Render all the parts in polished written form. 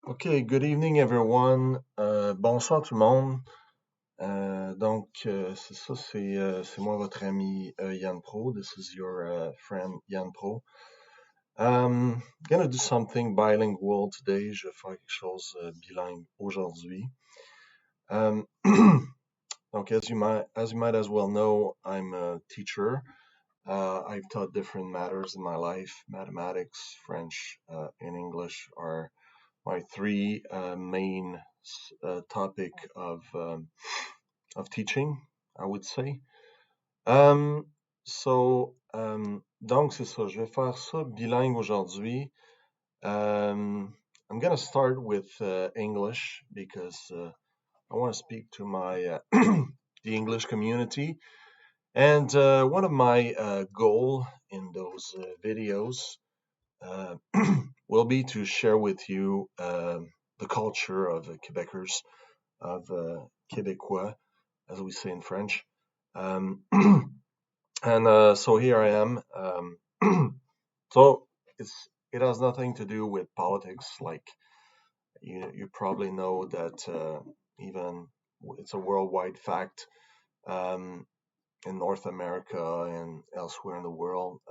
Okay, good evening everyone. Bonsoir tout le monde. C'est ça, c'est moi votre ami Yann Pro. This is your friend Yann Pro. Gonna do something bilingual today. Je vais faire quelque chose bilingue aujourd'hui. Um, donc as you might as well know, I'm a teacher. I've taught different matters in my life. Mathematics, French, and English are my three main topic of teaching, I would say. Donc c'est ça, je vais faire ça bilingue aujourd'hui. I'm gonna start with English because I want to speak to my the English community, and one of my goal in those videos uh, will be to share with you the culture of Quebeckers, of Quebecois, as we say in French. Um, so here I am. So it has nothing to do with politics. Like you probably know that even it's a worldwide fact. In North America and elsewhere in the world,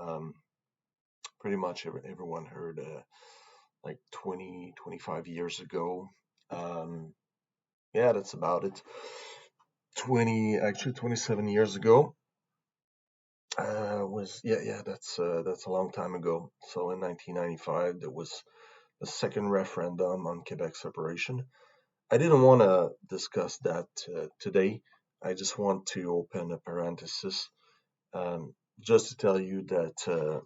pretty much everyone heard like 20, 25 years ago. Yeah, that's about it. 27 years ago. That's a long time ago. So in 1995, there was the second referendum on Quebec separation. I didn't want to discuss that today. I just want to open a parenthesis just to tell you that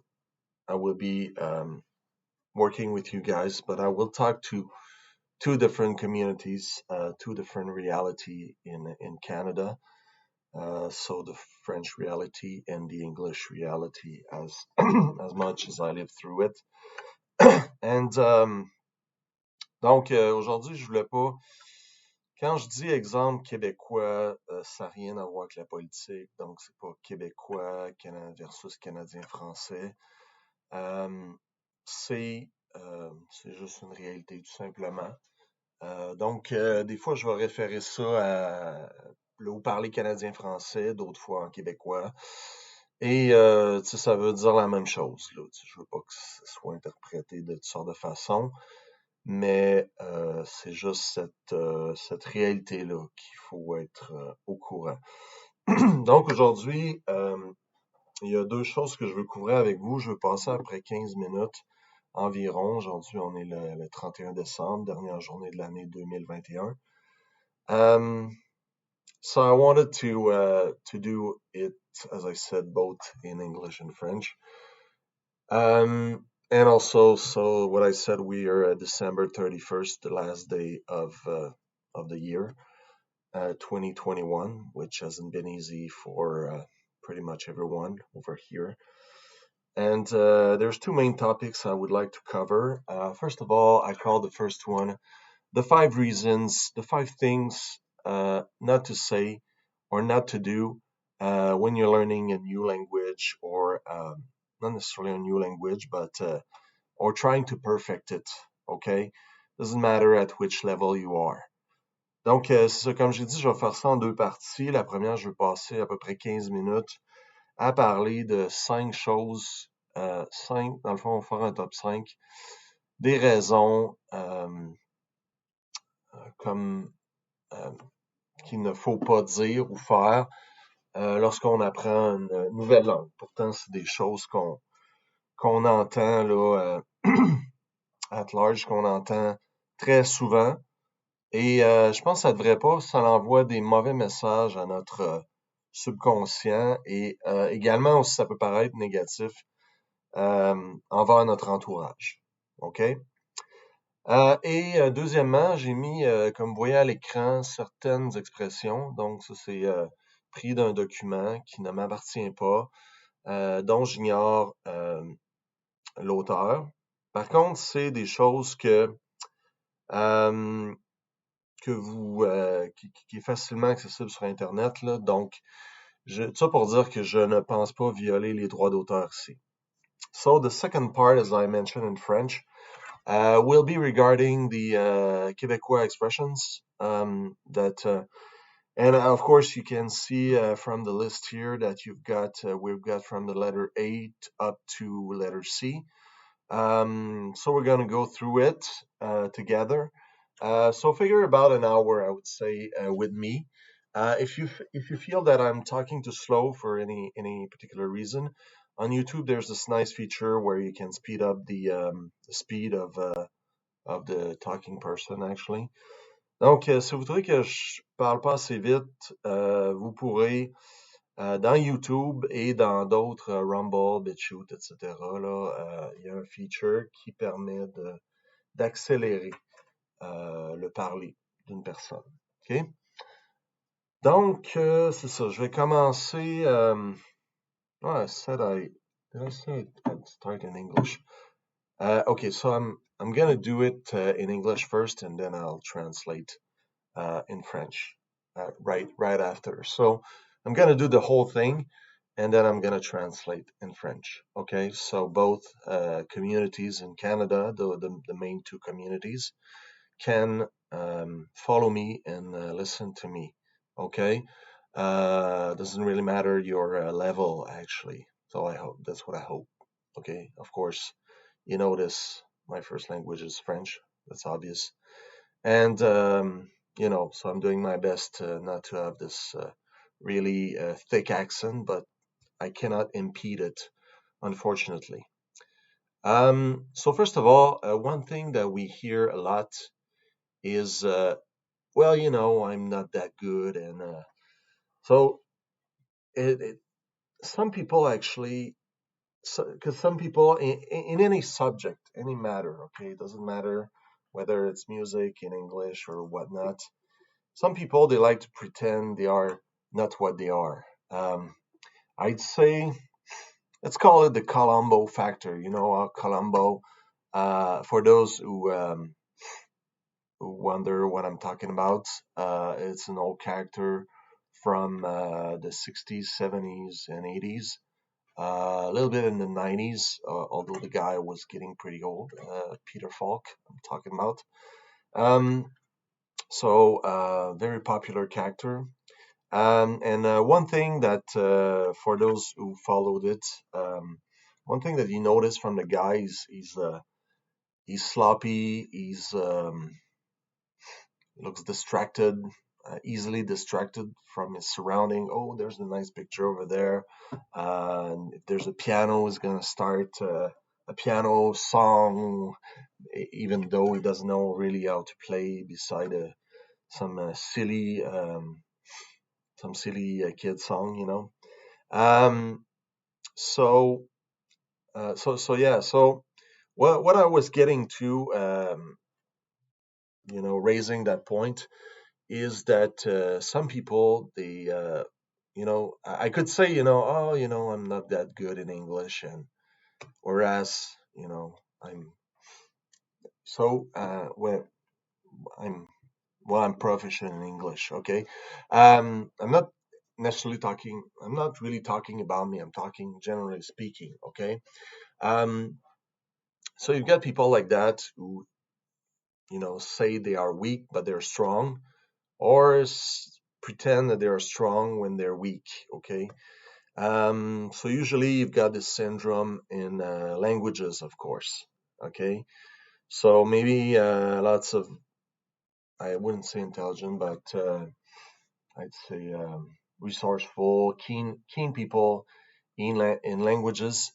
I will be working with you guys, but I will talk to two different communities, two different reality in Canada. So the French reality and the English reality as as much as I lived through it. And aujourd'hui, je voulais pas. Quand je dis exemple québécois, ça n'a rien à voir avec la politique. Donc c'est pas québécois versus canadien français. C'est juste une réalité tout simplement. Des fois, je vais référer ça à vous parler canadien-français, d'autres fois en québécois. Et ça veut dire la même chose. Là. Je veux pas que ce soit interprété de toutes sortes de façons, mais c'est juste cette réalité-là qu'il faut être au courant. Donc aujourd'hui, il y a deux choses que je veux couvrir avec vous. Je veux passer après 15 minutes environ. Aujourd'hui, on est le 31 décembre, dernière journée de l'année 2021. So I wanted to do it, as I said, both in English and French. And also, so what I said, we are at December 31st, the last day of the year, 2021, which hasn't been easy for pretty much everyone over here. And there's two main topics I would like to cover. First of all, I call the first one the 5 reasons, the 5 things not to say or not to do when you're learning a new language, or not necessarily a new language, but or trying to perfect it. Okay, doesn't matter at which level you are. Donc, c'est ça, comme j'ai dit, je vais faire ça en deux parties. La première, je vais passer à peu près 15 minutes à parler de 5 choses, 5, dans le fond, on va faire un top 5, des raisons comme qu'il ne faut pas dire ou faire lorsqu'on apprend une nouvelle langue. Pourtant, c'est des choses qu'on entend là at large, qu'on entend très souvent. Et je pense que ça devrait pas, ça envoie des mauvais messages à notre subconscient, et également aussi ça peut paraître négatif envers notre entourage. OK? Et deuxièmement, j'ai mis, comme vous voyez à l'écran, certaines expressions. Donc ça, c'est pris d'un document qui ne m'appartient pas, dont j'ignore l'auteur. Par contre, c'est des choses que qui est facilement accessible sur Internet, là. Donc, ça pour dire que je ne pense pas violer les droits d'auteur ici. So the second part, as I mentioned in French, will be regarding the Quebecois expressions and of course you can see from the list here that we've got from the letter A up to letter C. So we're going to go through it together. So figure about an hour, I would say, with me. If you feel that I'm talking too slow for any particular reason, on YouTube there's this nice feature where you can speed up the speed of the talking person actually. Donc, si vous trouvez que je parle pas assez vite, vous pourrez dans YouTube et dans d'autres Rumble, BitChute, etc. Là, il y a un feature qui permet d'accélérer le parler d'une personne. OK? Donc, c'est ça. Je vais commencer. I said did I say I'd start in English? Okay, so I'm gonna do it in English first, and then I'll translate in French right after. So I'm gonna do the whole thing, and then I'm gonna translate in French. Okay, so both communities in Canada, the main two communities, can follow me and listen to me. Okay, doesn't really matter your level actually. So I hope that's what I hope. Okay, of course, you notice my first language is French. That's obvious, and so I'm doing my best not to have this really thick accent, but I cannot impede it, unfortunately. So first of all, one thing that we hear a lot is, well, I'm not that good, and so some people actually, because some people in any subject, any matter, okay, it doesn't matter whether it's music in English or whatnot. Some people they like to pretend they are not what they are. I'd say let's call it the Columbo factor. Columbo. For those who wonder what I'm talking about, it's an old character from the 60s, 70s, and 80s. A little bit in the 90s, although the guy was getting pretty old. Peter Falk, I'm talking about. So very popular character. And one thing that for those who followed it, one thing that you notice from the guy is he's sloppy. Looks distracted, easily distracted from his surrounding. Oh, there's a nice picture over there. And if there's a piano, he's gonna start a piano song, even though he doesn't know really how to play beside some silly kid song. So yeah. So what I was getting to, raising that point is that some people they I could say oh I'm not that good in English, and whereas I'm so I'm proficient in English. Okay, I'm not I'm not really talking about me. I'm talking generally speaking. Okay, um, so you've got people like that who say they are weak but they're strong, or pretend that they're strong when they're weak. Okay, so usually you've got this syndrome in languages, of course. Okay, so maybe lots of, I wouldn't say intelligent, but I'd say resourceful, keen people in languages.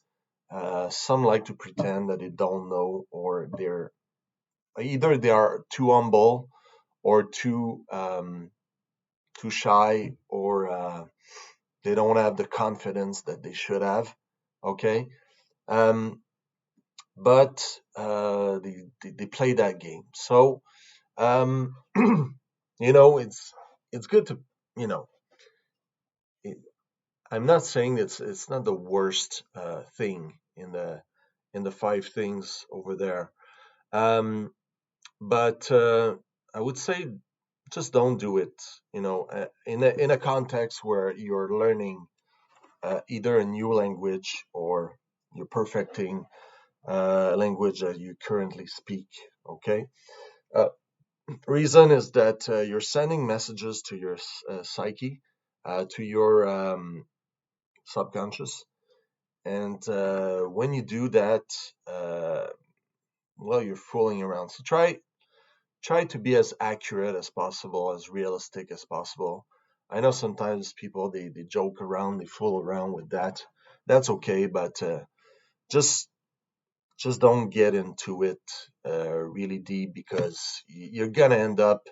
Some like to pretend that they don't know, or they are too humble, or too shy, or they don't have the confidence that they should have. Okay, um, but they play that game. So um, it's good to you know. It, I'm not saying it's not the worst thing in the five things over there, but I would say just don't do it. In a context where you're learning either a new language or you're perfecting language that you currently speak. Okay. Uh, Reason is that you're sending messages to your psyche, to your subconscious, and when you do that, uh, well, you're fooling around. So try to be as accurate as possible, as realistic as possible. I know sometimes people they joke around, they fool around with that. That's okay, but just just don't get into it really deep because you're gonna end up.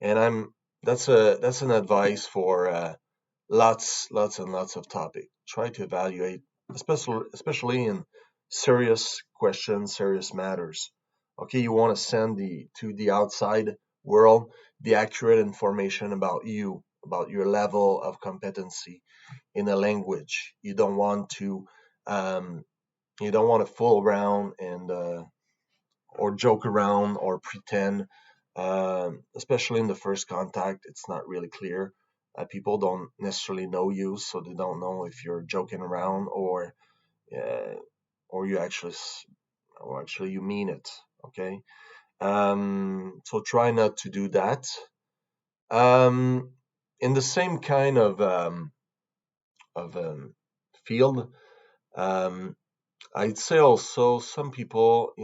And that's an advice for lots and lots of topic. Try to evaluate, especially in serious questions, serious matters. Okay, you want to send the outside world the accurate information about you, about your level of competency in a language. Um, you don't want to fool around and or joke around or pretend. Especially in the first contact, it's not really clear. People don't necessarily know you, so they don't know if you're joking around uh, or or actually you mean it. Okay, so try not to do that. Um, in the same kind of field, um, I'd say also some people,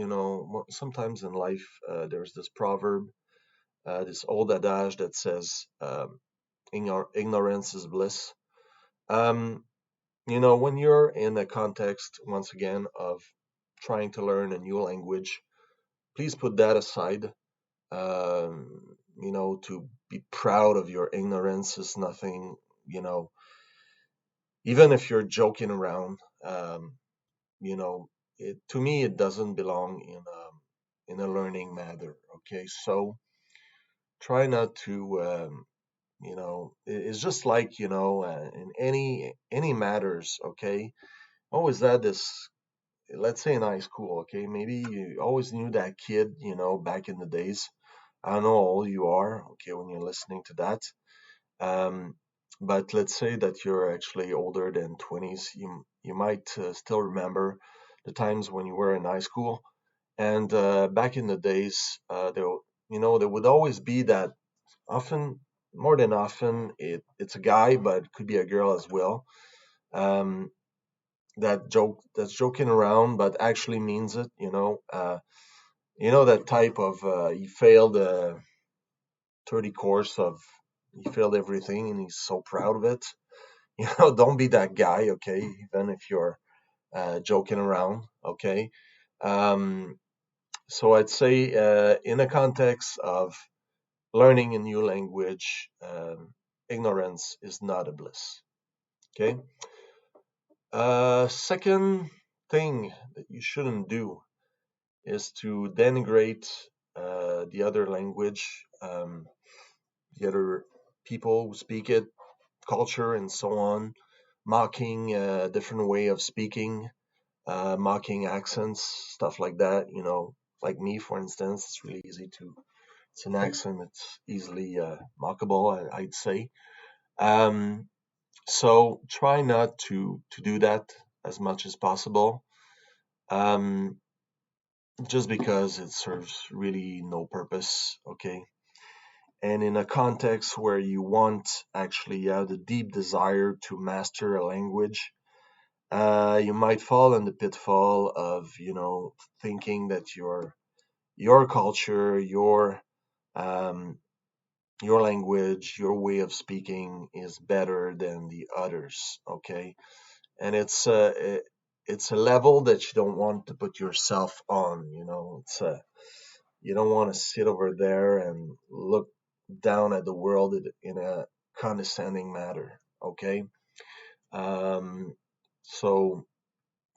sometimes in life, there's this proverb, this old adage that says, ignorance is bliss. Um, when you're in a context, once again, of trying to learn a new language, please put that aside. To be proud of your ignorance is nothing, you know, even if you're joking around, to me, it doesn't belong in a learning matter. Okay. So try not to, it's just like, in any matters. Okay. Always had this, let's say in high school. Okay. Maybe you always knew that kid, back in the days. I don't know how old you are. Okay. When you're listening to that. Um, but let's say that you're actually older than 20s. You might still remember the times when you were in high school. And back in the days, there would always be that, often, more than often, it's a guy, but it could be a girl as well. Um, that's joking around, but actually means it. That type of he failed 30 course of he failed everything, and he's so proud of it. Don't be that guy, okay? Even if you're joking around, okay? Um, so I'd say, in a context of learning a new language, ignorance is not a bliss. Okay. Second thing that you shouldn't do is to denigrate the other language, the other people who speak it, culture, and so on, mocking a different way of speaking, mocking accents, stuff like that. Like me, for instance, it's really easy to. It's an accent that's easily mockable, I'd say. Um, so try not to do that as much as possible, um, just because it serves really no purpose. Okay, and in a context where you want actually have the deep desire to master a language, you might fall in the pitfall of thinking that your culture, um, your language, your way of speaking is better than the others. Okay, and it's a level that you don't want to put yourself on. You don't want to sit over there and look down at the world in a condescending manner. Okay, um, so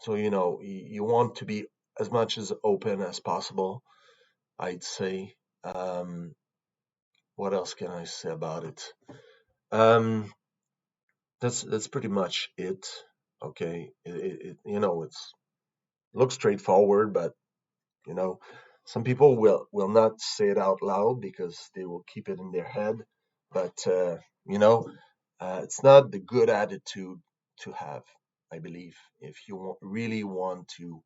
you want to be as much as open as possible. I'd say. What else can I say about it? Um, that's pretty much it. Okay, it's looks straightforward, but you know, some people will not say it out loud because they will keep it in their head. But it's not the good attitude to have. I believe if you really want to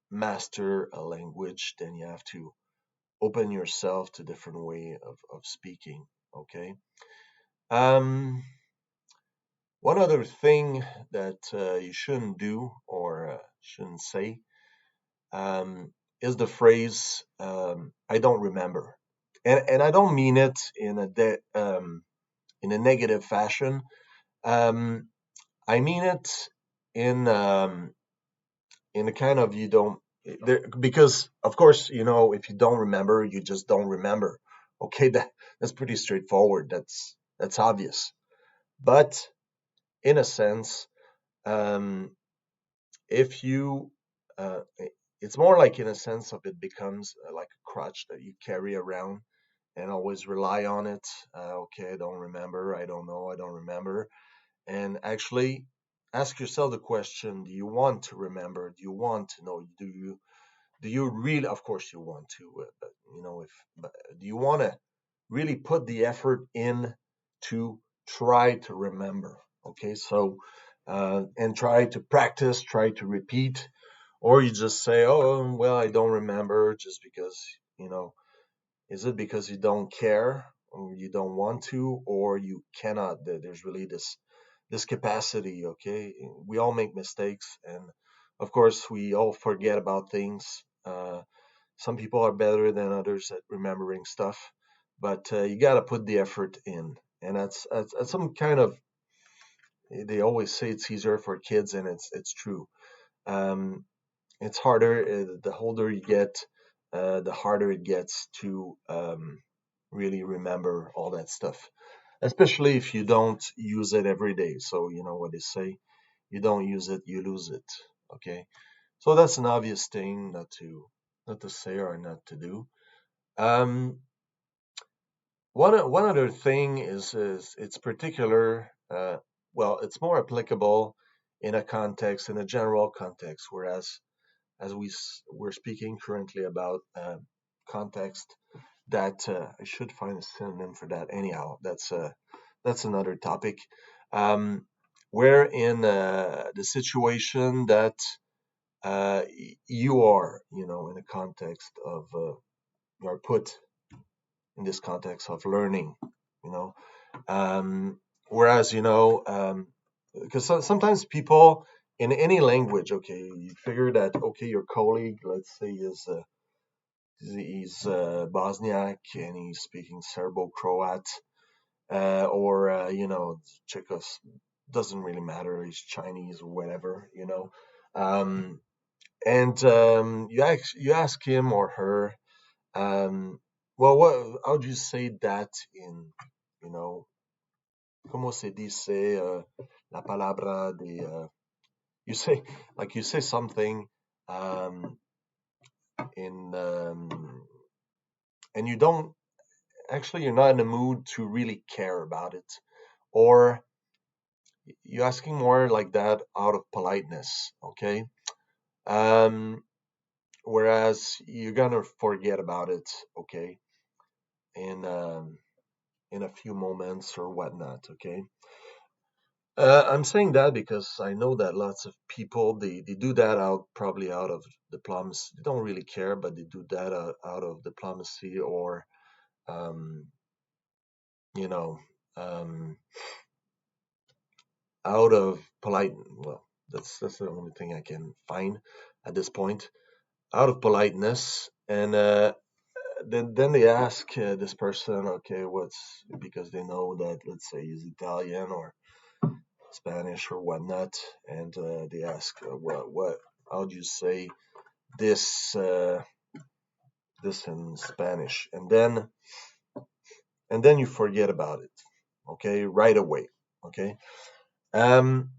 master a language, then you have to open yourself to different way of speaking. Okay. Um, One other thing that you shouldn't do or shouldn't say is the phrase "I don't remember," and I don't mean it in a negative fashion. Um, I mean it in in a kind of you don't there because of course if you don't remember, you just don't remember. Okay, that's pretty straightforward. That's obvious. But in a sense, um, if you uh, it's more like in a sense of it becomes like a crutch that you carry around and always rely on it. Okay, I don't remember, I don't know, I don't remember. And actually ask yourself the question, do you want to remember, do you want to know, do you really, of course you want to, but if but do you want to really put the effort in to try to remember? Okay, so and try to practice, try to repeat, or you just say, oh well, I don't remember, just because you know is it because you don't care, or you don't want to, or you cannot? There's really this capacity. Okay, we all make mistakes, and of course we all forget about things. Some people are better than others at remembering stuff, but you got to put the effort in, and that's some kind of. They always say it's easier for kids, and it's true. Um, it's harder. The older you get, the harder it gets to really remember all that stuff, especially if you don't use it every day. So you know what they say: you don't use it, you lose it. Okay, so that's an obvious thing not to say or not to do. Um, one other thing is it's particular. Well, it's more applicable in a context, in a general context, whereas as we're speaking currently about context, that I should find a synonym for that. Anyhow, that's another topic. Um, we're in the situation that you are, in a context of you are put in this context of learning, you know. Whereas, because sometimes people in any language, okay, you figure that okay, your colleague, let's say, he's Bosniak and he's speaking Serbo-Croat, or Czechos, doesn't really matter. He's Chinese or whatever, um, and you ask him or her, well, how do you say that in, you know, como se dice la palabra de, you say, like you say something, um, in, and you don't, actually, you're not in the mood to really care about it, or you're asking more like that out of politeness, okay? Um, Whereas you're gonna forget about it, okay, in um, in a few moments or whatnot, okay? I'm saying that because I know that lots of people they do that probably out of diplomacy. They don't really care, but they do that out of diplomacy or um, you know um, out of polite. Well, that's the only thing I can find at this point. Out of politeness, and then they ask this person, okay, what's, because they know that, let's say, he's Italian or Spanish or whatnot, and they ask, what, how do you say this in Spanish, and then you forget about it, okay, right away, okay. Um,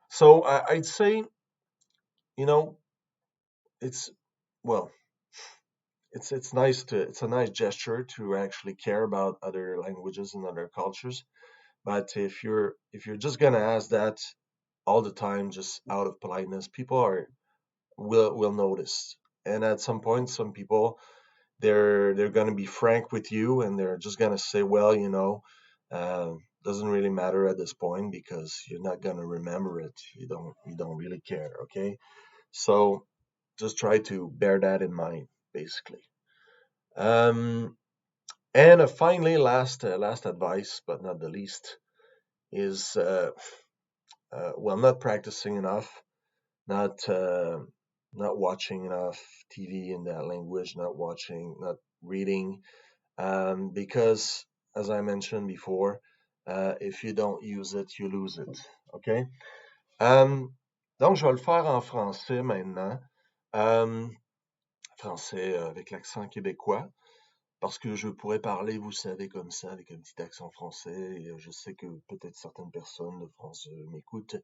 so I'd say, you know, it's well, it's a nice gesture to actually care about other languages and other cultures. But if you're just gonna ask that all the time, just out of politeness, people will notice. And at some point, some people they're gonna be frank with you, and they're just gonna say, well, uh, doesn't really matter at this point because you're not gonna remember it. You don't really care. Okay, so just try to bear that in mind, basically. And finally, last advice, but not the least, is well, not practicing enough, not watching enough TV in that language, not reading, because as I mentioned before, if you don't use it, you lose it. Okay? Donc, je vais le faire en français maintenant. Français avec l'accent québécois, parce que je pourrais parler, vous savez, comme ça, avec un petit accent français. Et je sais que peut-être certaines personnes de France m'écoutent,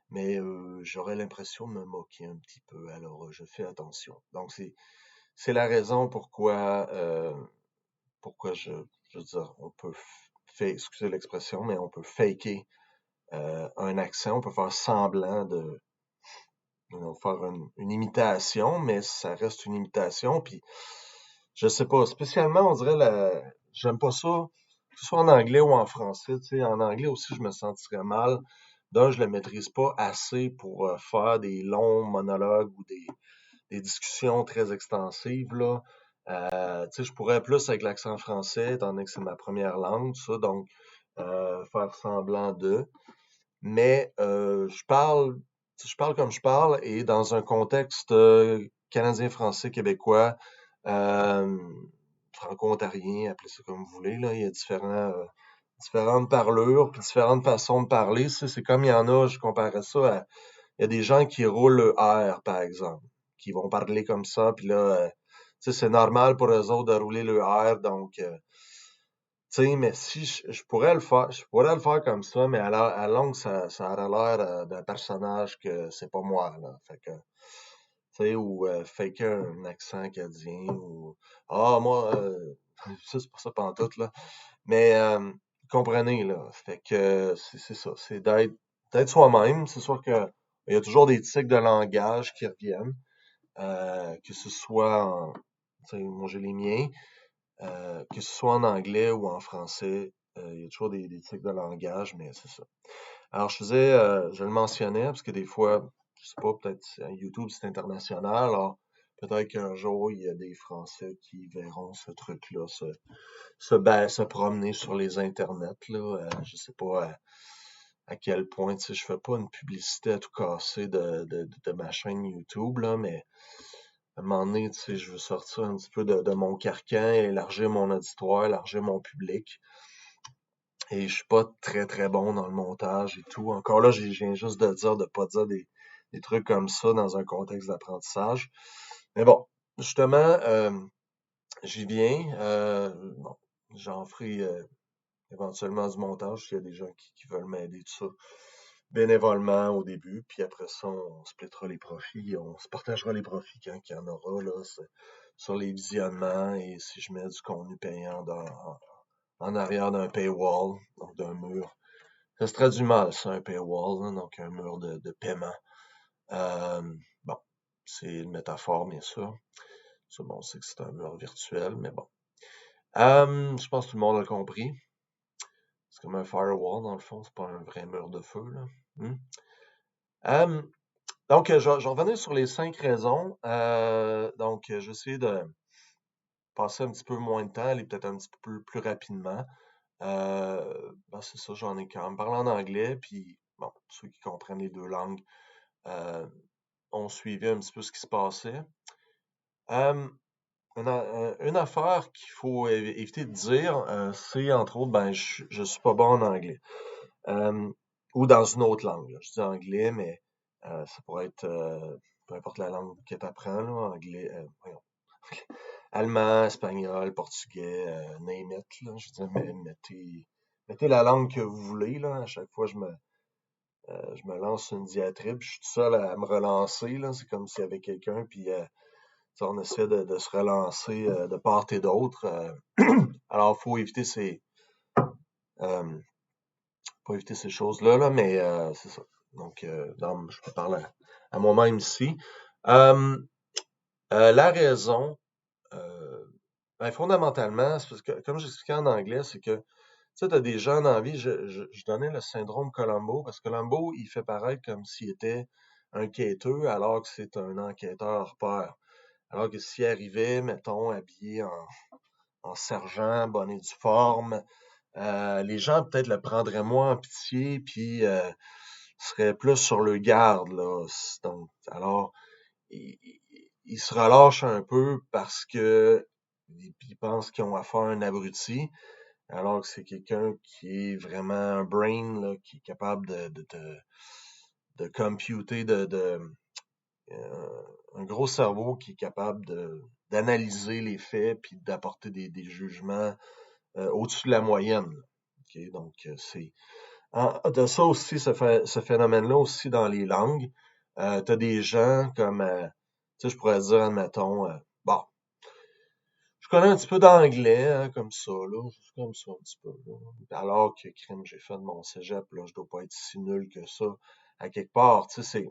mais j'aurais l'impression de me moquer un petit peu, alors je fais attention. Donc, c'est la raison pourquoi je veux dire, on peut excusez l'expression, mais on peut faker un accent, on peut faire semblant de faire une imitation, mais ça reste une imitation. Puis, je sais pas, spécialement, on dirait j'aime pas ça, que ce soit en anglais ou en français. Tu sais, en anglais aussi, je me sentirais mal. D'un, je le maîtrise pas assez pour faire des longs monologues ou des discussions très extensives, là. Tu sais, je pourrais plus avec l'accent français, étant donné que c'est ma première langue, tout ça, donc faire semblant de. Mais je parle comme je parle et dans un contexte canadien, français, québécois, euh, franco-ontarien, appelez ça comme vous voulez, là, il y a différentes parlures, puis différentes façons de parler. C'est comme il y en a, je comparais ça à, il y a des gens qui roulent le R, par exemple, qui vont parler comme ça, puis là, tu sais, c'est normal pour eux autres de rouler le R, donc, tu sais, mais si je pourrais je pourrais le faire comme ça, mais à longue, ça aurait l'air d'un personnage que c'est pas moi, là. Fait que, tu sais, ou faker un accent acadien, ou, ah, moi, ça, c'est pas ça pantoute, là. Mais, comprenez, là. Fait que, c'est ça, c'est d'être soi-même. C'est sûr que il y a toujours des tics de langage qui reviennent, que ce soit tu sais, moi j'ai les miens, que ce soit en anglais ou en français, il y a toujours des tics de langage, mais c'est ça. Alors je le mentionnais parce que des fois, je sais pas, peut-être YouTube c'est international, alors peut-être qu'un jour il y a des Français qui verront ce truc-là se promener sur les internets, là. Je sais pas à quel point, tu sais, je fais pas une publicité à tout casser de ma chaîne YouTube, là, mais à un moment donné, tu sais, je veux sortir un petit peu de mon carcan, élargir mon auditoire, élargir mon public. Et je suis pas très très bon dans le montage et tout. Encore là, je viens juste de dire de pas dire des trucs comme ça dans un contexte d'apprentissage. Mais bon, justement, j'y viens. Bon, j'en ferai éventuellement du montage s'il y a des gens qui veulent m'aider, tout ça, bénévolement au début. Puis après ça, on splittera les profits, on se partagera les profits quand il y en aura, là, sur les visionnements et si je mets du contenu payant en arrière d'un paywall, donc d'un mur. Ça se traduit mal, ça, un paywall, là, donc un mur de paiement. Euh, bon, c'est une métaphore, bien sûr. Ça, bon, on sait que c'est un mur virtuel, mais bon. Je pense que tout le monde a compris. C'est comme un firewall, dans le fond, c'est pas un vrai mur de feu, là. Euh, donc, je vais revenir sur les 5 raisons. Donc, je vais essayer de passer un petit peu moins de temps, aller peut-être un petit peu plus rapidement. C'est ça, j'en ai quand même parlé en anglais, puis bon, ceux qui comprennent les deux langues ont suivi un petit peu ce qui se passait. Une affaire qu'il faut éviter de dire, c'est entre autres, ben, je suis pas bon en anglais. Ou dans une autre langue, là. Je dis anglais, mais ça pourrait être peu importe la langue que tu apprends, là, anglais, voyons, allemand, espagnol, portugais, name it, là. Je veux dire, mettez la langue que vous voulez, là. À chaque fois, je me lance une diatribe, je suis tout seul à me relancer, là. C'est comme s'il y avait quelqu'un, puis on essaie de se relancer de part et d'autre. Alors, euh, faut éviter ces choses-là, là, mais c'est ça. Donc, je peux parler à moi-même ici. La raison, ben, fondamentalement, c'est parce que, comme j'expliquais en anglais, c'est que, tu sais, t'as des gens dans la vie, je donnais le syndrome Columbo, parce que Columbo, il fait paraître comme s'il était un quêteux alors que c'est un enquêteur hors pair. Alors que s'il arrivait, mettons, habillé en sergent, bonnet d'uniforme, les gens peut-être le prendraient moins en pitié, puis seraient plus sur le garde, là. Donc, alors, ils se relâchent un peu parce que ils pensent qu'ils ont affaire à un abruti, alors que c'est quelqu'un qui est vraiment un brain, là, qui est capable de computer, un gros cerveau qui est capable d'analyser les faits puis d'apporter des jugements au-dessus de la moyenne. OK? Donc, de ça aussi, ce phénomène-là aussi dans les langues. Tu as des gens comme, tu sais, je pourrais dire, admettons, bon, je connais un petit peu d'anglais, hein, comme ça, là, juste comme ça un petit peu, là. Alors que, crime, j'ai fait de mon cégep, là, je dois pas être si nul que ça, à quelque part, tu sais,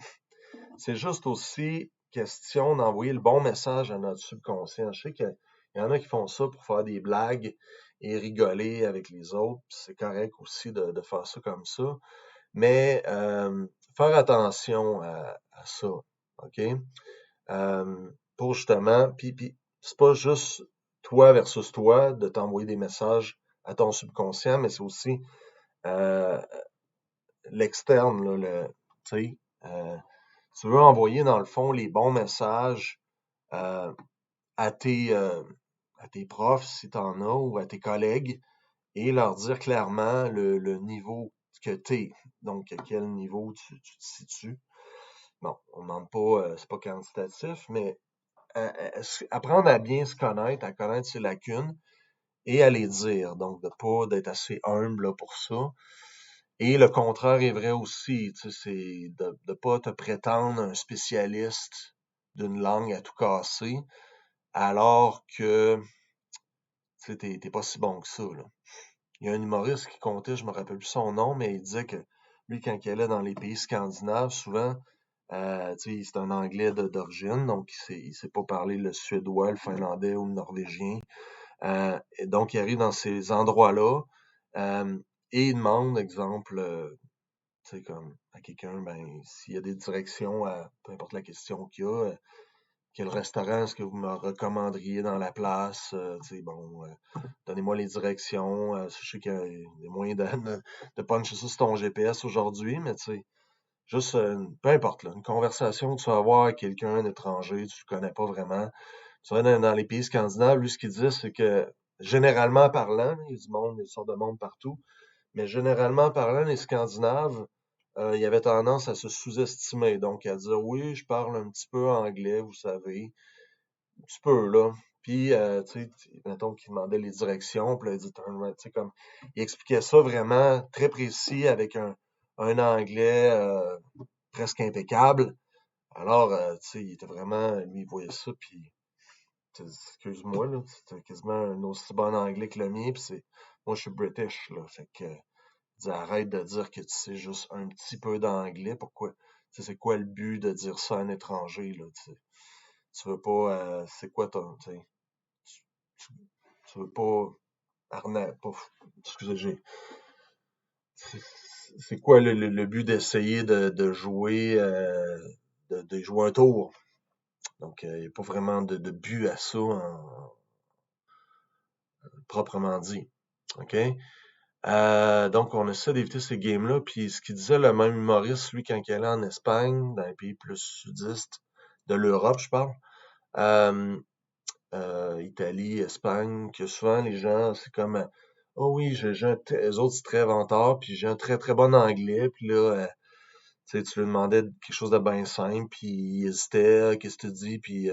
c'est juste aussi question d'envoyer le bon message à notre subconscient. Je sais qu'il y en a qui font ça pour faire des blagues et rigoler avec les autres, puis c'est correct aussi de faire ça comme ça, mais faire attention à ça, OK? Pour justement, puis c'est pas juste toi versus toi de t'envoyer des messages à ton subconscient, mais c'est aussi euh, l'externe, là, tu sais, tu veux envoyer dans le fond les bons messages euh, à à tes profs si tu en as ou à tes collègues et leur dire clairement le niveau que tu es. Donc, à quel niveau tu te situes. Bon, on ne demande pas, c'est pas quantitatif, mais apprendre à bien se connaître, à connaître ses lacunes et à les dire. Donc, d'être assez humble là, pour ça. Et le contraire est vrai aussi, tu sais, c'est de ne pas te prétendre un spécialiste d'une langue à tout casser, alors que tu sais, t'es pas si bon que ça, là. Il y a un humoriste qui comptait, je me rappelle plus son nom, mais il disait que lui, quand il allait dans les pays scandinaves, souvent, tu sais, c'est un anglais d'origine, donc il sait pas parler le suédois, le finlandais ou le norvégien. Et donc, il arrive dans ces endroits-là et il demande, exemple, tu sais, comme à quelqu'un, ben, s'il y a des directions à peu importe la question qu'il y a, quel restaurant est-ce que vous me recommanderiez dans la place? Tu sais, bon, donnez-moi les directions. Je sais qu'il y a des moyens de puncher ça sur ton GPS aujourd'hui, mais tu sais, juste, peu importe, là, une conversation que tu vas avoir avec quelqu'un d'étranger, tu ne connais pas vraiment. Tu vas dans les pays scandinaves, lui, ce qu'il dit, c'est que généralement parlant, il y a du monde, des sortes de monde partout, mais généralement parlant, les Scandinaves, il y avait tendance à se sous-estimer, donc à dire oui, je parle un petit peu anglais, vous savez, un petit peu là. Puis, tu sais, mettons qu'il demandait les directions, puis là, il dit turn right, tu sais, comme, il expliquait ça vraiment très précis avec un anglais presque impeccable. Alors, tu sais, il était vraiment, lui, il voyait ça, puis excuse-moi, là, c'est quasiment un aussi bon anglais que le mien, puis moi, je suis British, là, fait que, dis, arrête de dire que tu sais juste un petit peu d'anglais, pourquoi, tu sais, c'est quoi le but de dire ça à un étranger, là, tu veux pas, c'est quoi ton, tu, tu, tu veux pas, excusez, c'est c'est quoi le but d'essayer de jouer, de jouer un tour? Donc, il n'y a pas vraiment de but à ça, proprement dit. OK? Donc, on essaie d'éviter ces games-là. Puis, ce qu'il disait le même humoriste, lui, quand il allait en Espagne, dans les pays plus sudistes de l'Europe, je parle, euh, Italie, Espagne, que souvent les gens, c'est comme, oh oui, eux autres, c'est très vantards, puis j'ai un très très bon anglais, puis là, tu sais, tu lui demandais quelque chose de bien simple, puis il hésitait, qu'est-ce que tu dis, puis,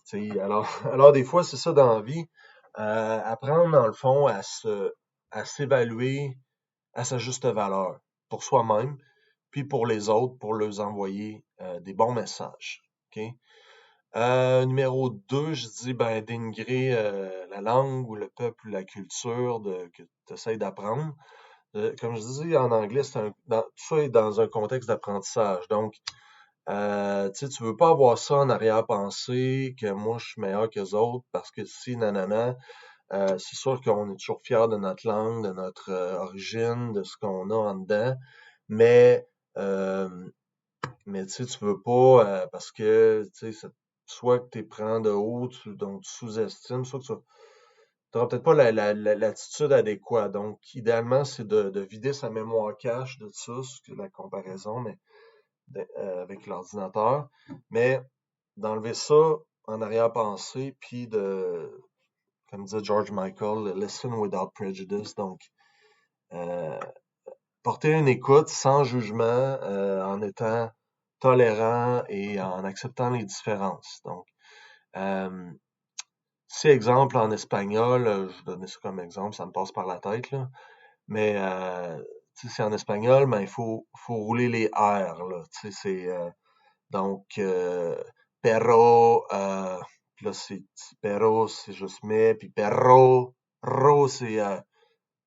tu sais, alors, alors des fois, c'est ça dans la vie, apprendre dans le fond à s'évaluer à sa juste valeur pour soi-même, puis pour les autres, pour leur envoyer des bons messages. OK? Numéro 2, je dis ben, dénigrer la langue ou le peuple ou la culture que tu essaies d'apprendre. Comme je dis en anglais, tout ça est dans un contexte d'apprentissage. Donc, tu sais, tu veux pas avoir ça en arrière-pensée, que moi je suis meilleur que les autres parce que si, nanana, c'est sûr qu'on est toujours fier de notre langue, de notre origine, de ce qu'on a en dedans, mais, euh, mais tu sais, tu veux pas, parce que, tu sais, soit que tu prends de haut, donc tu sous-estimes, soit que tu n'auras peut-être pas l'attitude adéquate. Donc, idéalement, c'est de vider sa mémoire cache de ça, c'est la comparaison, mais avec l'ordinateur, mais d'enlever ça en arrière-pensée, puis comme disait George Michael, listen without prejudice, donc euh, porter une écoute sans jugement, en étant tolérant et en acceptant les différences. Donc, euh, si exemple en espagnol, je donnais ça comme exemple, ça me passe par la tête, là, mais tu sais, c'est en espagnol, mais il faut rouler les R, là, tu sais, c'est donc perro, puis là c'est perro, c'est juste mais, puis perro, ro, c'est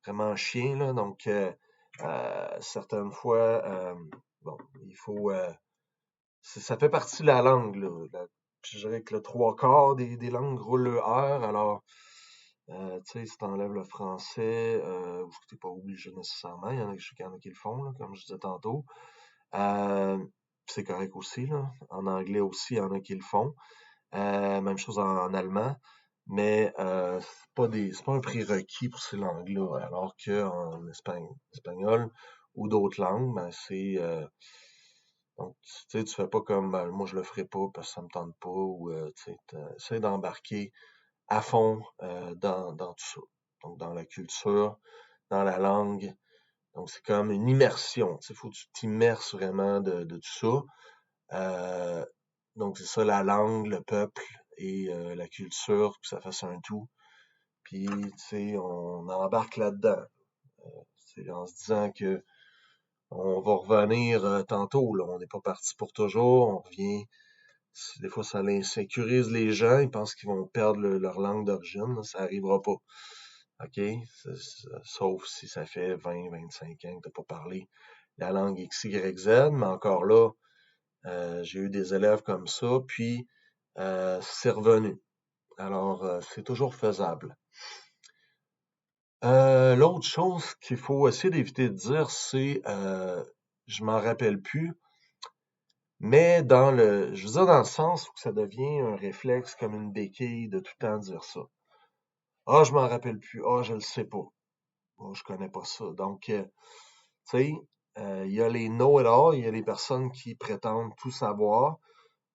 vraiment chien, là, donc certaines fois, bon, il faut, ça fait partie de la langue, là. Je dirais que le trois quarts des langues roulent le R, alors, tu sais, si t'enlèves le français, t'es pas obligé nécessairement, je sais qu'il y en a qui le font, là, comme je disais tantôt. Euh, c'est correct aussi, là. En anglais aussi, il y en a qui le font. Même chose en allemand. Mais c'est pas un prérequis pour ces langues-là. Alors qu'en espagnol ou d'autres langues, ben c'est donc tu sais, tu fais pas comme ben, moi je le ferai pas parce que ça me tente pas ou tu sais, essaies d'embarquer à fond dans tout ça. Donc dans la culture, dans la langue. Donc c'est comme une immersion. Il faut que tu t'immerses vraiment de tout ça. Euh, donc c'est ça la langue, le peuple et la culture, que ça fasse un tout. Puis, tu sais, on embarque là-dedans. C'est en se disant que on va revenir tantôt, là. On n'est pas parti pour toujours. On revient. Des fois, ça insécurise les gens. Ils pensent qu'ils vont perdre leur langue d'origine. Ça arrivera pas. OK? Sauf si ça fait 20, 25 ans que tu n'as pas parlé la langue X, Y, Z. Mais encore là, j'ai eu des élèves comme ça. Puis, c'est revenu. Alors, c'est toujours faisable. L'autre chose qu'il faut essayer d'éviter de dire, c'est je m'en rappelle plus, mais je veux dire dans le sens où ça devient un réflexe comme une béquille de tout le temps dire ça. Ah, je m'en rappelle plus. Ah, je le sais pas. Ah, je connais pas ça. Donc, tu sais, il y a les know-it-all, il y a les personnes qui prétendent tout savoir,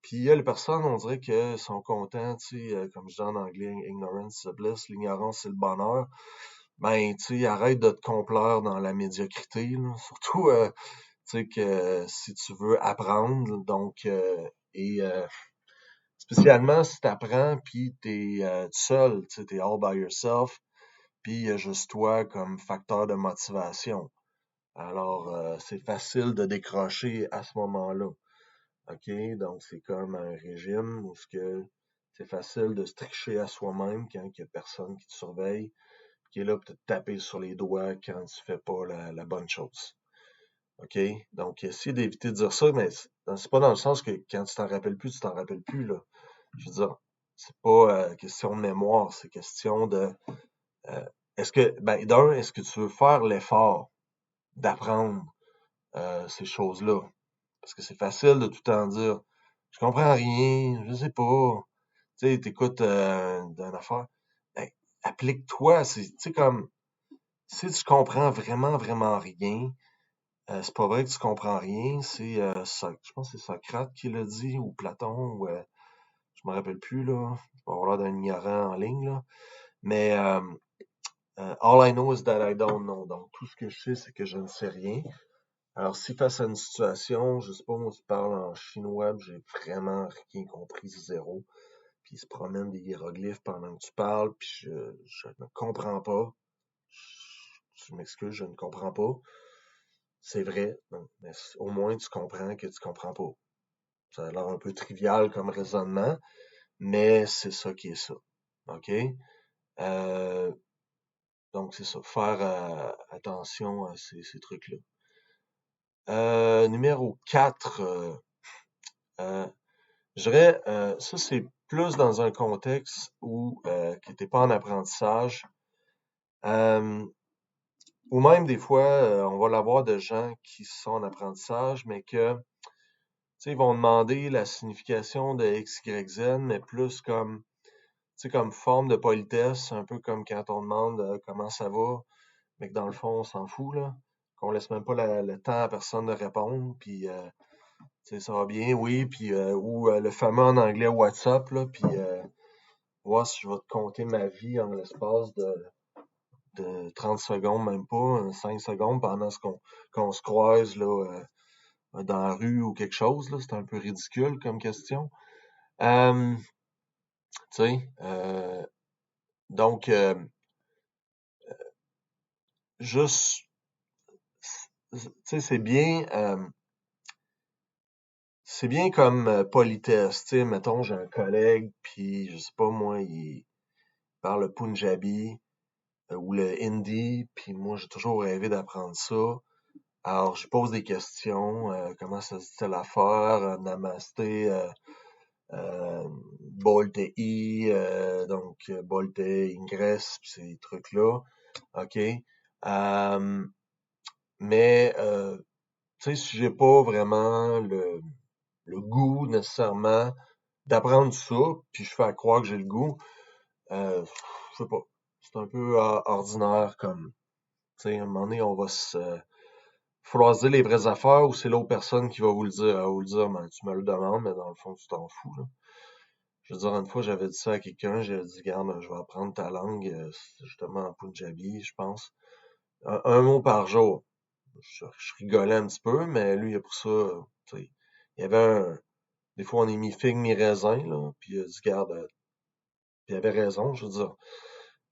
puis il y a les personnes, on dirait que sont contents, tu sais, comme je dis en anglais, ignorance is bliss, l'ignorance c'est le bonheur. Ben, tu sais, arrête de te complaire dans la médiocrité, là. Surtout, tu sais, que si tu veux apprendre, donc, et spécialement si tu apprends, puis tu es tout seul, tu sais, tu es all by yourself, puis il y a juste toi comme facteur de motivation. Alors, c'est facile de décrocher à ce moment-là. OK? Donc, c'est comme un régime où c'est facile de se tricher à soi-même quand il n'y a personne qui te surveille, qui est là pour te taper sur les doigts quand tu fais pas la bonne chose. OK? Donc, essayer d'éviter de dire ça, mais c'est pas dans le sens que quand tu t'en rappelles plus, tu t'en rappelles plus, là. Je veux dire, c'est pas question de mémoire, c'est question de euh, est-ce que tu veux faire l'effort d'apprendre ces choses-là? Parce que c'est facile de tout le temps dire je comprends rien, je sais pas. Tu sais, t'écoutes d'une affaire. Ben, applique-toi. Tu sais, comme si tu comprends vraiment, vraiment rien, c'est pas vrai que tu comprends rien. C'est je pense que c'est Socrate qui l'a dit, ou Platon, ou je me rappelle plus, là. Je vais avoir l'air d'un ignorant en ligne, là. Mais all I know is that I don't know. Donc, tout ce que je sais, c'est que je ne sais rien. Alors, si face à une situation, je sais pas, moi, tu parles en chinois, puis j'ai vraiment rien compris, zéro. Puis il se promène des hiéroglyphes pendant que tu parles, puis je ne comprends pas. Je m'excuse, je ne comprends pas. C'est vrai, mais au moins tu comprends que tu comprends pas. Ça a l'air un peu trivial comme raisonnement, mais c'est ça qui est ça. OK? Euh, donc, c'est ça. Faire attention à ces trucs-là. Numéro 4, euh, je dirais, ça c'est plus dans un contexte où qui n'était pas en apprentissage. Euh, ou même des fois, on va l'avoir de gens qui sont en apprentissage, mais que ils vont demander la signification de X, Y, Z, mais plus comme, comme forme de politesse, un peu comme quand on demande comment ça va, mais que dans le fond, on s'en fout, là. Qu'on laisse même pas le temps à personne de répondre, puis ça va bien, oui, puis ou le fameux en anglais WhatsApp, là, puis voir si je vais te compter ma vie en l'espace de 30 secondes, même pas, 5 secondes, pendant qu'on se croise là, dans la rue ou quelque chose, là. C'est un peu ridicule comme question. Euh, tu sais, donc, juste, tu sais, c'est bien comme politesse, tu sais, mettons, j'ai un collègue, puis je sais pas, moi, il parle le Punjabi ou le Hindi, puis moi, j'ai toujours rêvé d'apprendre ça. Alors, je pose des questions, comment ça se dit telle affaire, namasté, bolte i, donc bolte ingress, puis ces trucs-là, ok. Mais, tu sais, si j'ai pas vraiment le goût nécessairement d'apprendre ça, puis je fais à croire que j'ai le goût, je sais pas. C'est un peu ordinaire comme, tu sais, à un moment donné, on va se falloir se dire les vraies affaires ou c'est l'autre personne qui va vous le dire. Elle va vous le dire, ben, tu me le demandes, mais dans le fond, tu t'en fous, là. Je veux dire, une fois, j'avais dit ça à quelqu'un, j'ai dit, regarde, je vais apprendre ta langue, c'est justement en Punjabi, je pense. Un mot par jour. Je rigolais un petit peu, mais lui, il a pour ça, tu sais, il y avait des fois, on est mi-figue, mi-raisin, là, puis il a dit, regarde, puis il avait raison, je veux dire.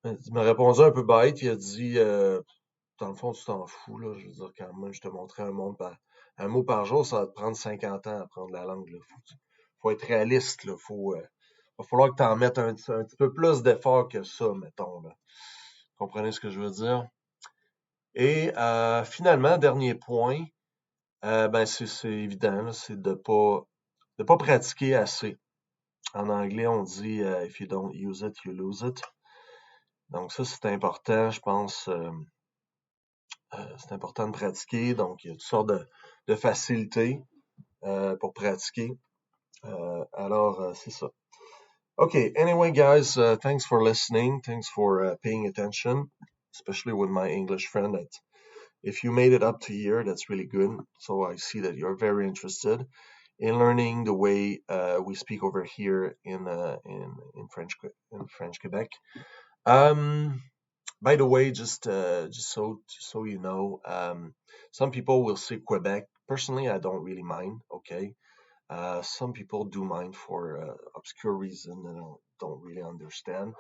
Il m'a répondu un peu bête, il a dit, dans le fond, tu t'en fous, là. Je veux dire, quand même, je te montrais un mot par jour, ça va te prendre 50 ans à apprendre la langue, là. Faut être réaliste, là. Va falloir que tu en mettes un petit peu plus d'effort que ça, mettons, là. Comprenez ce que je veux dire? Et finalement, dernier point, ben c'est évident, là, c'est de pas pratiquer assez. En anglais, on dit if you don't use it, you lose it. Donc ça, c'est important, je pense. C'est important de pratiquer. Donc, il y a toutes sortes de facilités pour pratiquer. C'est ça. Okay, anyway, guys, thanks for listening. Thanks for paying attention, especially with my English friend. If you made it up to here, that's really good. So I see that you're very interested in learning the way we speak over here in French Quebec. Um, by the way, just so you know, some people will say Quebec. Personally, I don't really mind. Okay, some people do mind for obscure reason that I don't really understand,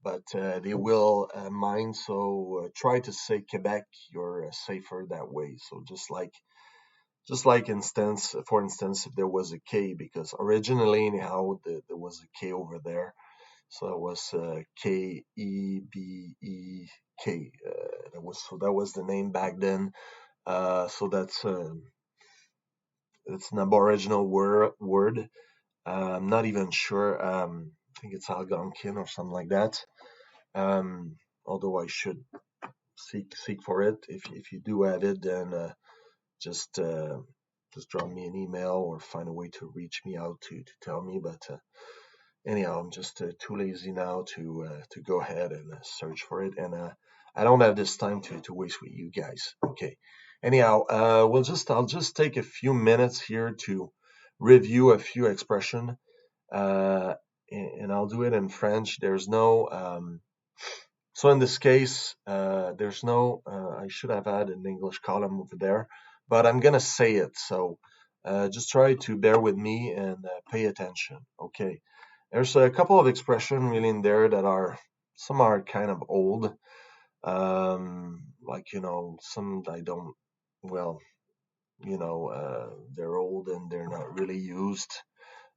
but they will mind. So try to say Quebec. You're safer that way. So just like for instance, if there was a K, because originally anyhow there was a K over there, so it was Quebec. That was the name back then. So it's an Aboriginal word. I'm not even sure. I think it's Algonquin or something like that. Although I should seek for it. If you do have it, then just uh, just drop me an email or find a way to reach me out to tell me. But anyhow, I'm just too lazy now to go ahead and search for it, and I don't have this time to waste with you guys. Okay. Anyhow, I'll just take a few minutes here to review a few expression, uh, and I'll do it in French. There's no so in this case, there's no. I should have had an English column over there, but I'm gonna say it. So just try to bear with me and pay attention. Okay. There's a couple of expressions really in there that are some are kind of old. Like some I don't. Well, they're old and they're not really used.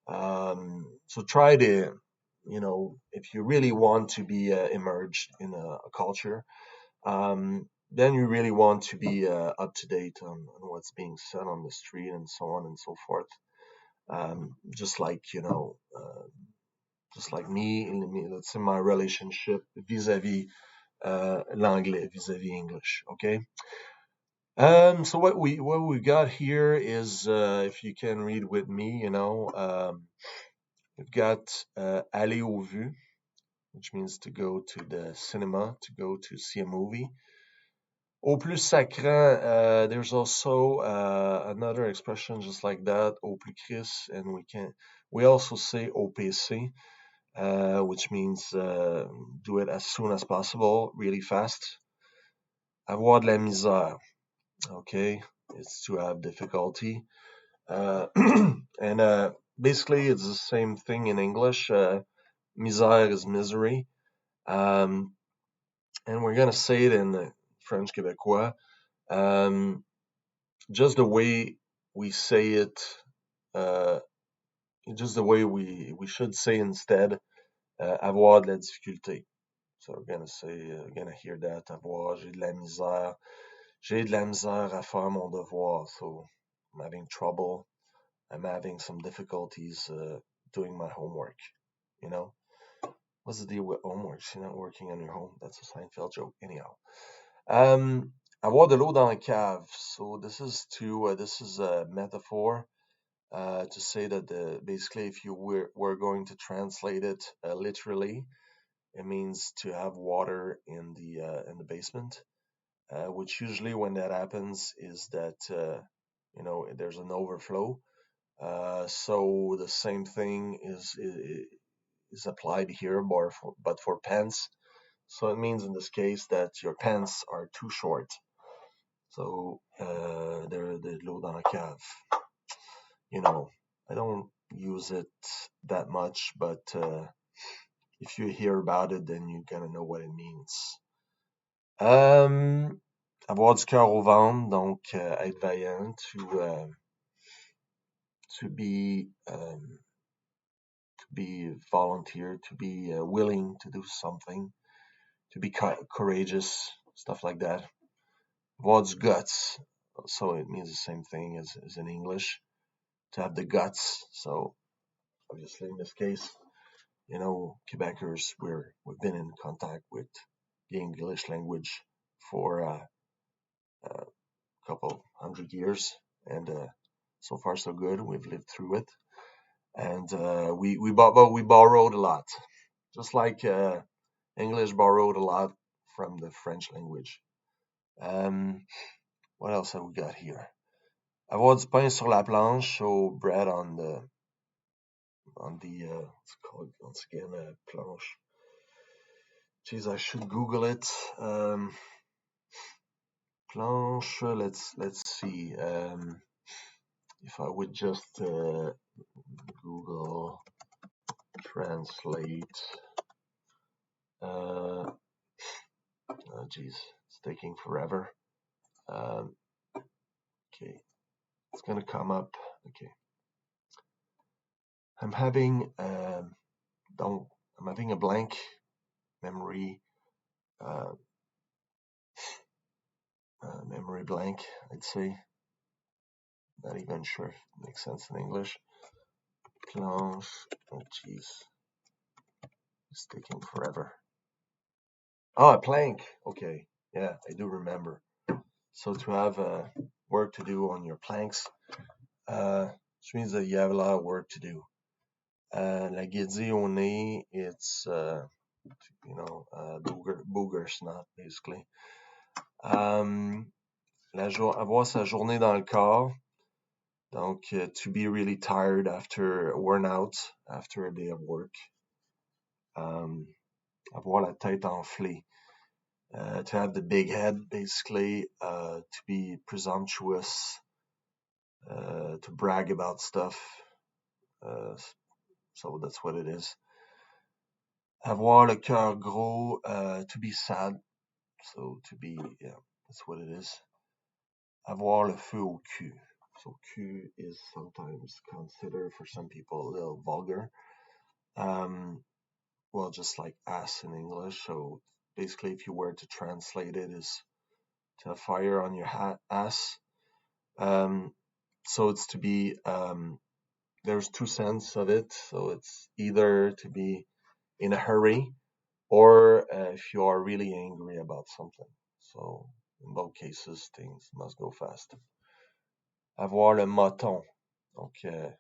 So try to, if you really want to be emerged in a culture, then you really want to be up to date on what's being said on the street and so on and so forth. Just like just like let's say my relationship vis-a-vis l'anglais, vis-a-vis English. Okay. So what we got here is, if you can read with me, we've got aller au vu, which means to go to the cinema, to go to see a movie. Au plus sacrant, there's also another expression just like that, au plus Chris, and we also say au PC, which means do it as soon as possible, really fast. Avoir de la misère, okay, it's to have difficulty. And basically, it's the same thing in English. Misère is misery. Um, and we're going to say it in French Quebecois. Um, just the way we say it, uh, just the way we should say instead, avoir de la difficulté. So we're going to say, we're going to hear that, avoir, j'ai de la misère. J'ai de la misère à faire mon devoir. So I'm having trouble. I'm having some difficulties doing my homework. You know, what's the deal with homework? You're not working on your home. That's a Seinfeld joke. Anyhow, avoir de l'eau dans la cave. So this is a metaphor to say that basically, if you were going to translate it literally, it means to have water in the basement. Which usually when that happens is that there's an overflow. So the same thing is applied here, but for pants. So it means in this case that your pants are too short. So they're de l'eau dans la cave. I don't use it that much, but if you hear about it, then you're gonna know what it means. Avoir du cœur au ventre, donc être vaillant, to be volunteer, to be willing to do something, to be courageous, stuff like that. Avoir du guts, so it means the same thing as in English, to have the guts. So obviously in this case, Quebeckers, we've been in contact with the English language for a couple hundred years, and so far so good. We've lived through it, and we borrowed a lot, just like English borrowed a lot from the French language. What else have we got here? Avoir du pain sur la planche, so bread on the what's it called once again, planche. Geez, I should Google it. Planche. Let's see. If I would just Google translate. Oh, geez, it's taking forever. Okay, it's gonna come up. Okay, I'm having don't I'm having a blank memory. Memory blank, I'd say. Not even sure if it makes sense in English. Planche. Oh, jeez. It's taking forever. Oh, a plank. Okay. Yeah, I do remember. So to have work to do on your planks, which means that you have a lot of work to do. La guédille au nez, it's, booger snot, basically. Avoir sa journée dans le corps. Donc, to be really tired after worn out, after a day of work. Avoir la tête enflée. To have the big head, basically, to be presumptuous, to brag about stuff. So that's what it is. Avoir le cœur gros, to be sad. So to be, yeah, that's what it is. Avoir le feu au cul. So cul is sometimes considered for some people a little vulgar. Well, just like ass in English. So basically, if you were to translate it, is to have fire on your ass. So it's to be, there's two sense of it. So it's either to be in a hurry or if you are really angry about something. So in both cases, things must go fast. Avoir le moton. Donc, I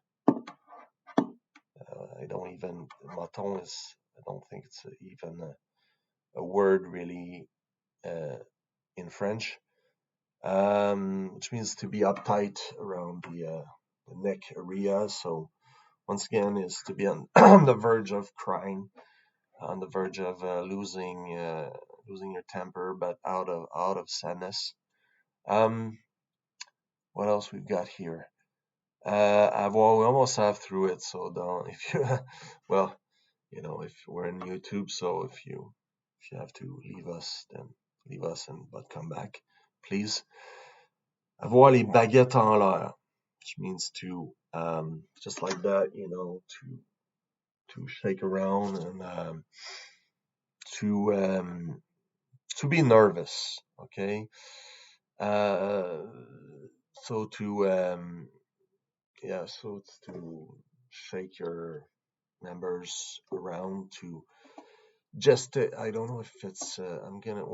don't even, moton is, I don't think it's even a word really in French, which means to be uptight around the neck area. So once again, is to be on, on the verge of crying, on the verge of losing your temper, but out of sadness. What else we've got here? We almost have through it, so don't if you well, if we're in YouTube, so if you have to leave us, then leave us but come back, please. Avoir les baguettes en l'air, which means to just like that, to shake around and to be nervous, okay? So so it's to shake your members around to just I don't know if it's I'm gonna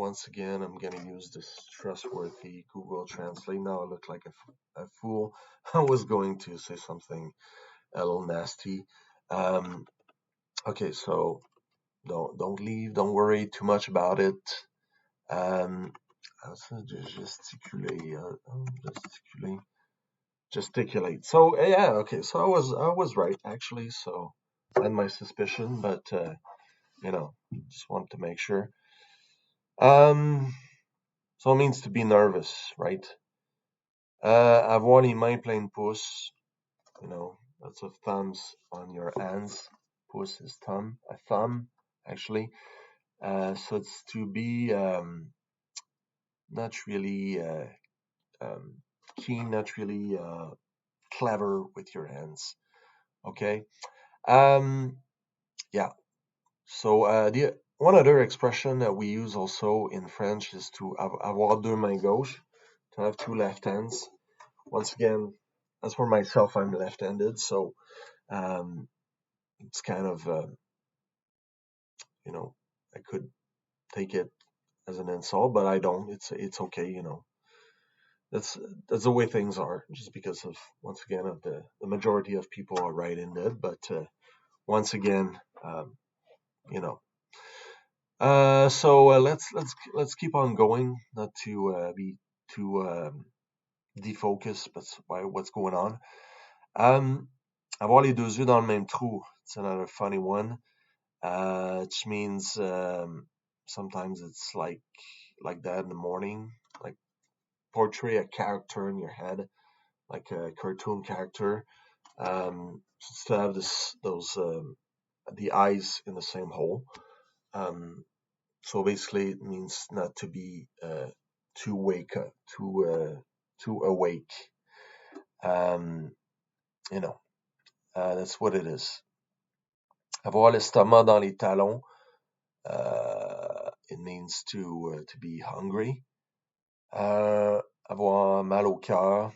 use this trustworthy Google Translate. Now I look like a fool. I was going to say something a little nasty. Okay, so don't leave, don't worry too much about it. Gesticulate. So yeah, okay. So I was right actually. So I had my suspicion, but just wanted to make sure. So it means to be nervous, right? Avoir les mains pleines pouces. Lots of thumbs on your hands. Pouce is thumb, a thumb actually. So it's to be not really keen, not really clever with your hands. Okay. Yeah. So the one other expression that we use also in French is to avoir deux mains gauches, to have two left hands. Once again, as for myself, I'm left-handed, so it's kind of I could take it as an insult, but I don't. It's okay, That's the way things are, just because of once again of the majority of people are right-handed, but once again, you know. So let's keep on going, not to be too defocused, but by what's going on. Avoir les deux yeux dans le même trou. It's another funny one, which means sometimes it's like that in the morning, like portray a character in your head, like a cartoon character. Just to have those the eyes in the same hole. So basically, it means not to be too wake up, too awake. That's what it is. Avoir l'estomac dans les talons. It means to be hungry. Avoir mal au cœur.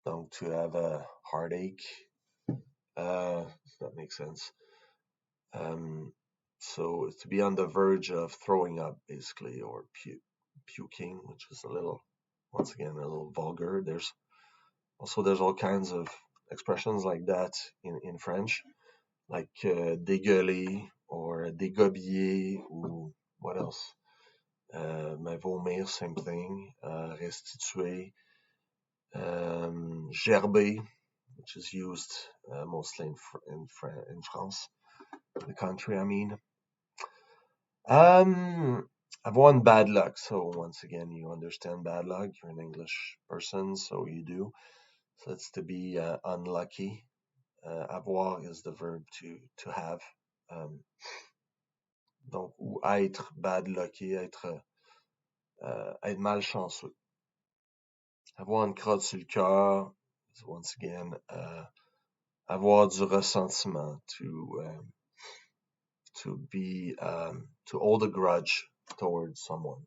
Donc to have a heartache. If that makes sense. So to be on the verge of throwing up, basically, or puking, which is once again, a little vulgar. There's all kinds of expressions like that in French, like dégueuler or dégobiller, or what else? Mais vomir, same thing. Restituer. Gerber, which is used mostly in France, the country, I mean. I've won bad luck. So once again, you understand bad luck. You're an English person, so you do. So it's to be unlucky. Avoir is the verb to have. Donc, ou être bad lucky, être malchanceux. Avoir une crotte sur le cœur is once again avoir du ressentiment, to be to hold a grudge towards someone.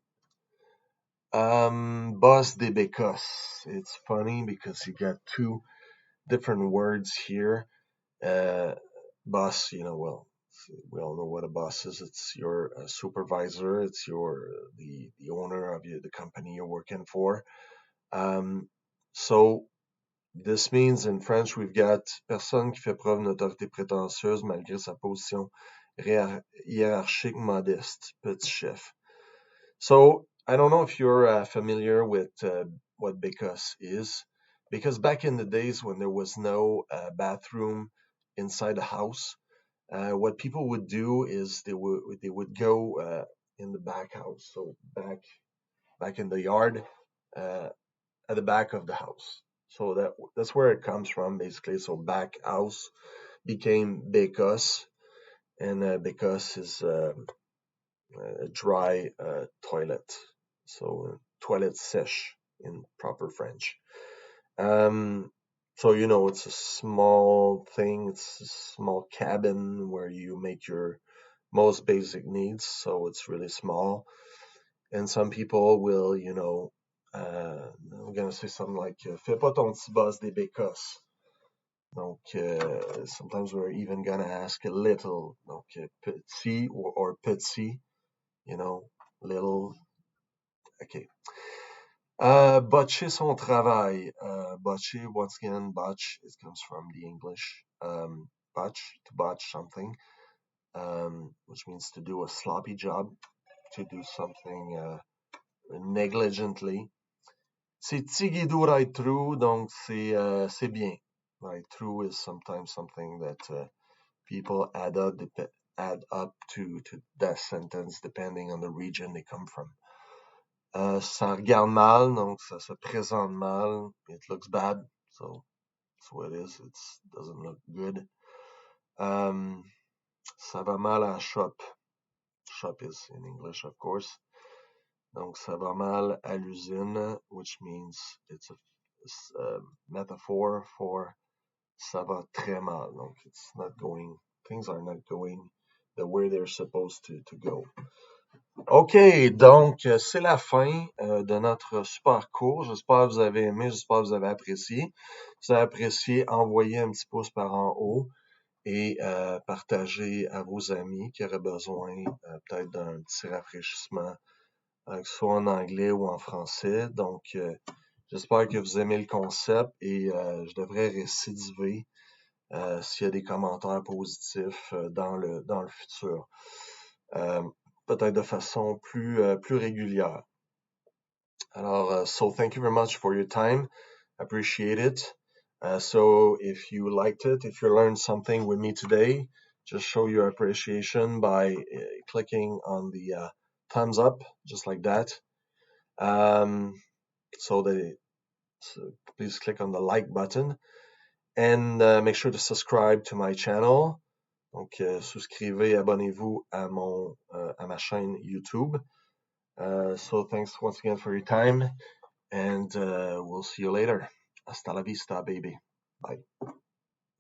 Boss des Bécosses. It's funny because you got two different words here. Boss, we all know what a boss is. It's your supervisor. It's the owner of the company you're working for. So this means in French we've got personne qui fait preuve d'une autorité prétentieuse malgré sa position hiérarchique modeste, petit chef. So I don't know if you're familiar with what bécosse is, because back in the days when there was no bathroom inside the house, what people would do is they would go in the back house, so back in the yard, uh, at the back of the house. So that's where it comes from basically. So back house became bécosse, and bécosse is a dry toilet. So toilet sèche in proper French. So it's a small thing. It's a small cabin where you make your most basic needs. So it's really small. And some people will, I'm gonna say something like fais pas ton petit boss des bécosses. Donc, sometimes we're even gonna ask a little. Donc, petit or petit, little. Okay. Botcher son travail. Botcher, once again, botch, it comes from the English. To botch something, which means to do a sloppy job, to do something negligently. C'est tigidou right through, donc c'est bien. Right through is sometimes something that people add up to that sentence depending on the region they come from. Ça regarde mal, donc ça se présente mal. It looks bad, so that's what it is. It doesn't look good. Ça va mal à shop. Shop is in English, of course. Donc ça va mal à l'usine, which means it's a metaphor for ça va très mal. Donc things are not going the way they're supposed to go. OK, donc c'est la fin de notre super cours. J'espère que vous avez aimé, j'espère que vous avez apprécié. Si vous avez apprécié, envoyez un petit pouce par en haut et partagez à vos amis qui auraient besoin peut-être d'un petit rafraîchissement, que ce soit en anglais ou en français. Donc, j'espère que vous aimez le concept et je devrais récidiver s'il y a des commentaires positifs dans le futur. Peut-être de façon plus régulière. Alors, so thank you very much for your time. Appreciate it. So if you liked it, if you learned something with me today, just show your appreciation by clicking on the thumbs up, just like that. So please click on the like button and make sure to subscribe to my channel. Donc, souscrivez, abonnez-vous à ma chaîne YouTube. So thanks once again for your time, and we'll see you later. Hasta la vista, baby. Bye.